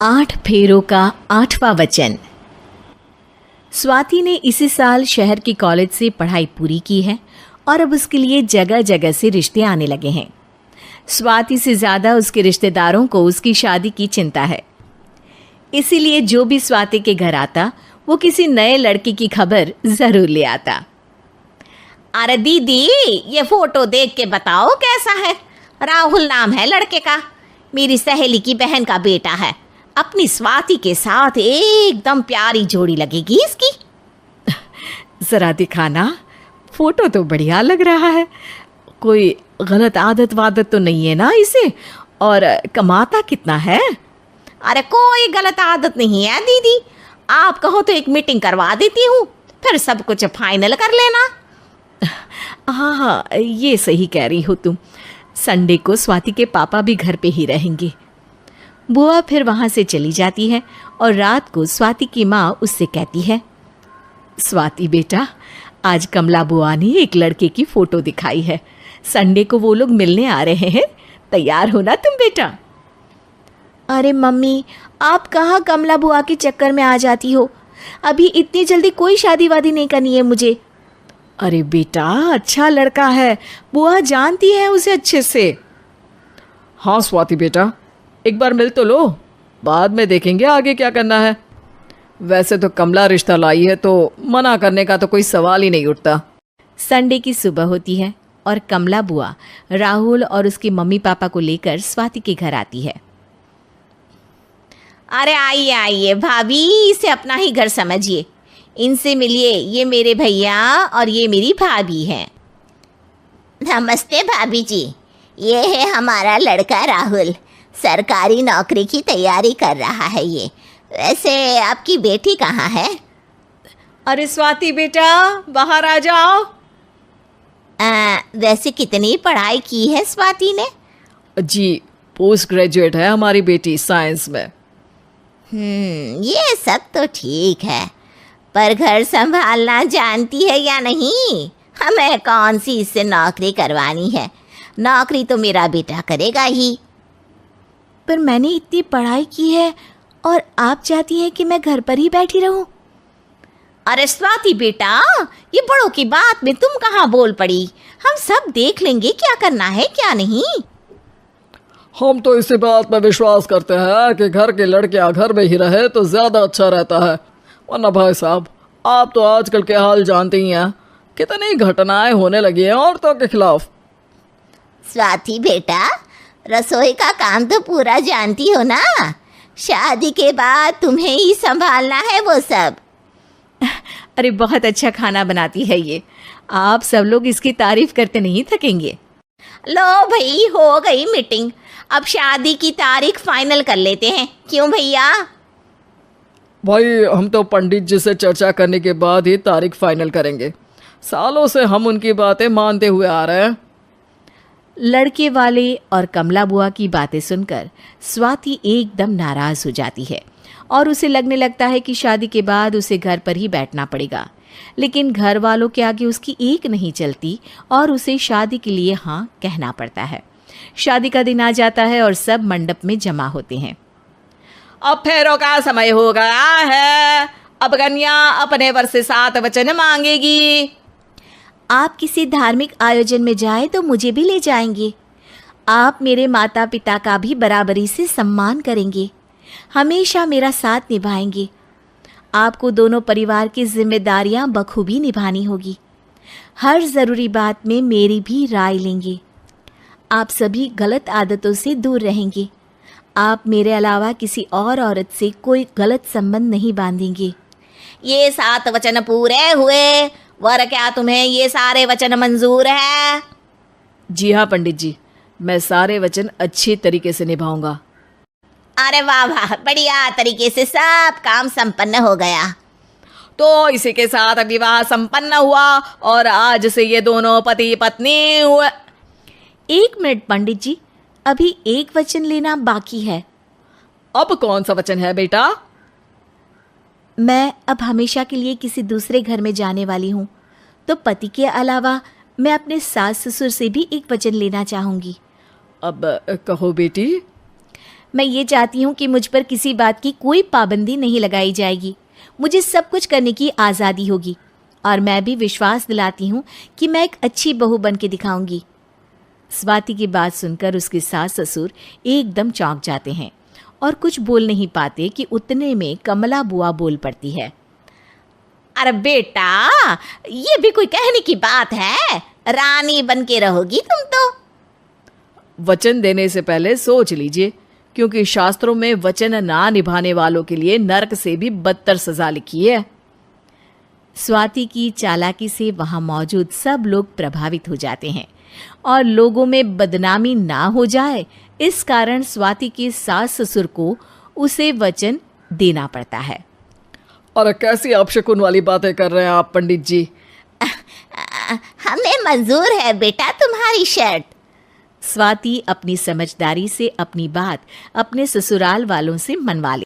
8 फेरों का 8वां वचन। स्वाति ने इसी साल शहर के कॉलेज से पढ़ाई पूरी की है और अब उसके लिए जगह जगह से रिश्ते आने लगे हैं। स्वाति से ज़्यादा उसके रिश्तेदारों को उसकी शादी की चिंता है, इसीलिए जो भी स्वाति के घर आता वो किसी नए लड़के की खबर ज़रूर ले आता। अरे दीदी, ये फोटो देख के बताओ कैसा है। राहुल नाम है लड़के का, मेरी सहेली की बहन का बेटा है। अपनी स्वाति के साथ एकदम प्यारी जोड़ी लगेगी इसकी। ज़रा दिखाना, फोटो तो बढ़िया लग रहा है। कोई गलत आदत वादत तो नहीं है ना इसे? और कमाता कितना है? अरे कोई गलत आदत नहीं है दीदी, आप कहो तो एक मीटिंग करवा देती हूँ, फिर सब कुछ फाइनल कर लेना। हाँ हाँ, ये सही कह रही हो तुम। संडे को स्वाति के पापा भी घर पे ही रहेंगे। बुआ फिर वहाँ से चली जाती है और रात को स्वाति की माँ उससे कहती है, स्वाति बेटा, आज कमला बुआ ने एक लड़के की फ़ोटो दिखाई है। संडे को वो लोग मिलने आ रहे हैं, तैयार हो ना तुम बेटा? अरे मम्मी, आप कहाँ कमला बुआ के चक्कर में आ जाती हो? अभी इतनी जल्दी कोई शादी वादी नहीं करनी है मुझे। अरे बेटा, अच्छा लड़का है, बुआ जानती है उसे अच्छे से। हाँ स्वाति बेटा, एक बार मिल तो लो, बाद में देखेंगे आगे क्या करना है। वैसे तो कमला रिश्ता लाई है तो मना करने का तो कोई सवाल ही नहीं उठता। संडे की सुबह होती है और कमला बुआ राहुल और उसके मम्मी पापा को लेकर स्वाति के घर आती है। अरे आइए आइए भाभी, इसे अपना ही घर समझिए। इनसे मिलिए, ये मेरे भैया और ये मेरी भाभी हैं। नमस्ते भाभी जी, ये है हमारा लड़का राहुल, सरकारी नौकरी की तैयारी कर रहा है ये। वैसे आपकी बेटी कहाँ है? अरे स्वाति बेटा, बाहर आ जाओ। वैसे कितनी पढ़ाई की है स्वाति ने? जी, पोस्ट ग्रेजुएट है हमारी बेटी साइंस में। ये सब तो ठीक है, पर घर संभालना जानती है या नहीं? हमें कौन सी इससे नौकरी करवानी है, नौकरी तो मेरा बेटा करेगा ही। पर मैंने इतनी पढ़ाई की है और आप चाहती हैं कि मैं घर पर ही बैठी रहूं? अरे स्वाति बेटा, ये बड़ों की बात में तुम कहाँ बोल पड़ी? हम सब देख लेंगे क्या करना है क्या नहीं। हम तो इसी बात पर विश्वास करते हैं कि घर के लड़कियां घर में ही रहे तो ज़्यादा अच्छा रहता है। वरना भाई साहब, आप तो आजकल के हाल जानते ही हैं, कितनी घटनाएं होने लगी हैं औरतों के खिलाफ। स्वाति बेटा, रसोई का काम तो पूरा जानती हो ना? शादी के बाद तुम्हें ही संभालना है वो सब। अरे बहुत अच्छा खाना बनाती है ये, आप सब लोग इसकी तारीफ करते नहीं थकेंगे। लो भाई, हो गई मीटिंग, अब शादी की तारीख फाइनल कर लेते हैं। क्यों भैया? भाई, हम तो पंडित जी से चर्चा करने के बाद ही तारीख फाइनल करेंगे। सालों से हम उनकी बातें मानते हुए आ रहे हैं। लड़के वाले और कमला बुआ की बातें सुनकर स्वाति एकदम नाराज़ हो जाती है और उसे लगने लगता है कि शादी के बाद उसे घर पर ही बैठना पड़ेगा। लेकिन घर वालों के आगे उसकी एक नहीं चलती और उसे शादी के लिए हाँ कहना पड़ता है। शादी का दिन आ जाता है और सब मंडप में जमा होते हैं। अब फेरों का समय हो गया है, अब कन्या अपने वर से 7 वचन मांगेगी। आप किसी धार्मिक आयोजन में जाएं तो मुझे भी ले जाएंगे। आप मेरे माता पिता का भी बराबरी से सम्मान करेंगे, हमेशा मेरा साथ निभाएंगे। आपको दोनों परिवार की जिम्मेदारियां बखूबी निभानी होगी। हर ज़रूरी बात में मेरी भी राय लेंगे। आप सभी गलत आदतों से दूर रहेंगे। आप मेरे अलावा किसी और औरत से कोई गलत संबंध नहीं बांधेंगे। ये 7 वचन पूरे हुए, वर क्या तुम्हें ये सारे वचन मंजूर है? जी हाँ पंडित जी, मैं सारे वचन अच्छी तरीके से निभाऊंगा। अरे वाह वाह, बढ़िया तरीके से सब काम संपन्न हो गया। तो इसी के साथ विवाह संपन्न हुआ और आज से ये दोनों पति पत्नी हुए। 1 मिनट पंडित जी, अभी एक वचन लेना बाकी है। अब कौन सा वचन है बेटा? मैं अब हमेशा के लिए किसी दूसरे घर में जाने वाली हूँ, तो पति के अलावा मैं अपने सास ससुर से भी एक वचन लेना चाहूँगी। अब कहो बेटी। मैं ये चाहती हूँ कि मुझ पर किसी बात की कोई पाबंदी नहीं लगाई जाएगी। मुझे सब कुछ करने की आज़ादी होगी और मैं भी विश्वास दिलाती हूँ कि मैं एक अच्छी बहू बन के दिखाऊंगी। स्वाति की बात सुनकर उसके सास ससुर एकदम चौंक जाते हैं और कुछ बोल नहीं पाते कि उतने में कमला बुआ बोल पड़ती है। अरे बेटा, ये भी कोई कहने की बात है? रानी बन के रहोगी तुम तो। वचन देने से पहले सोच लीजिए, क्योंकि शास्त्रों में वचन ना निभाने वालों के लिए नरक से भी बदतर सजा लिखी है। स्वाति की चालाकी से वहां मौजूद सब लोग प्रभावित हो जाते हैं और लोगों में बदनामी ना हो जाए, इस कारण स्वाति के सास ससुर को उसे वचन देना पड़ता है। अरे कैसी अपशकुन वाली बातें कर रहे हैं आप पंडित जी? हमें मंजूर है बेटा तुम्हारी शर्त। स्वाति अपनी समझदारी से अपनी बात अपने ससुराल वालों से मनवा ले।